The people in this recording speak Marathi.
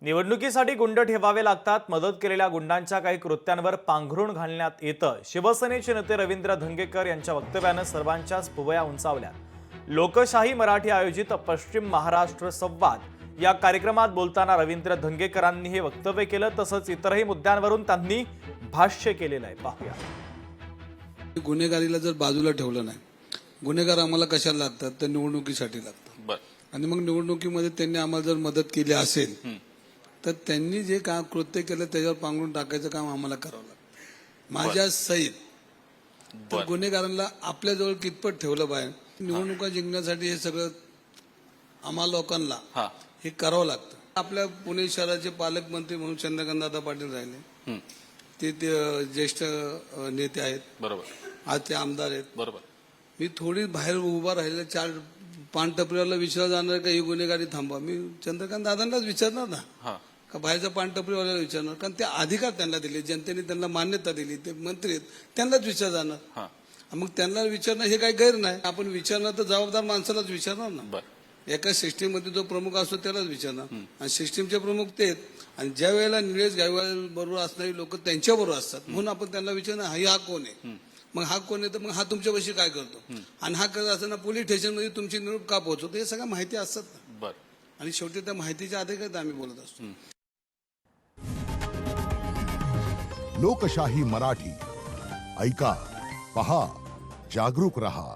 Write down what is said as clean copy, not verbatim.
निवडणुकीसाठी गुंड ठेवावे लागतात. मदत केलेल्या गुंडांच्या काही कृत्यांवर पांघरुण घालण्यात येतं. शिवसेनेचे नेते रवींद्र धंगेकर यांच्या वक्तव्यानं सर्वांच्याच भुवया उंचावल्या. लोकशाही मराठी आयोजित पश्चिम महाराष्ट्र संवाद या कार्यक्रमात बोलताना रवींद्र धंगेकरांनी हे वक्तव्य केलं. तसंच इतरही मुद्द्यांवरून त्यांनी भाष्य केलेलं आहे. पाहूया. गुन्हेगारीला जर बाजूला ठेवलं नाही, गुन्हेगार आम्हाला कशाला लागतात तर निवडणुकीसाठी लागतात. आणि मग निवडणुकीमध्ये त्यांनी आम्हाला जर मदत केली असेल तर त्यांनी जे काम कृत्य केलं त्याच्यावर पांघरून टाकायचं काम आम्हाला करावं लागतं माझ्या सहित. तर गुन्हेगारांना आपल्याजवळ कितपत ठेवलं पाहिजे. निवडणुका जिंकण्यासाठी हे सगळं आम्हा लोकांना हे करावं लागतं. आपल्या पुणे शहराचे पालकमंत्री म्हणून चंद्रकांतदादा पाटील राहिले, ते ज्येष्ठ नेते आहेत. बरोबर. आज ते आमदार आहेत. बरोबर. मी थोडी बाहेर उभा राहिलेल्या 4 पान टपरीवाला विचारला जाणार का ही गुन्हेगारी थांबवा, मी चंद्रकांत दादांनाच विचारणार ना, का बाहेरच्या पान टपरीवाल्याला विचारणार. कारण ते अधिकार त्यांना दिले, जनतेने त्यांना मान्यता दिली, ते मंत्री आहेत, त्यांनाच विचार जाणार. मग त्यांना विचारणं हे काही गैर नाही. आपण विचारणार तर जबाबदार माणसालाच विचारणार ना. एका सिस्टीममध्ये जो प्रमुख असतो त्यालाच विचारणार. आणि सिस्टीमचे प्रमुख तेच. आणि ज्या वेळेला निलेश गायकवाड बरोबर असणारी लोक त्यांच्या बरोबर असतात, म्हणून आपण त्यांना विचारणार हा कोण आहे. मग हा कोण आहे तर मग हा तुमच्यापाशी काय करतो, आणि हा करत असताना पोलीस स्टेशनमध्ये तुमची निरोप का पोहोचवतो, हे सगळ्या माहिती असतात ना. आणि शेवटी त्या माहितीच्या आधारे आम्ही बोलत असतो. लोकशाही मराठी ऐका, पहा, जागरूक रहा.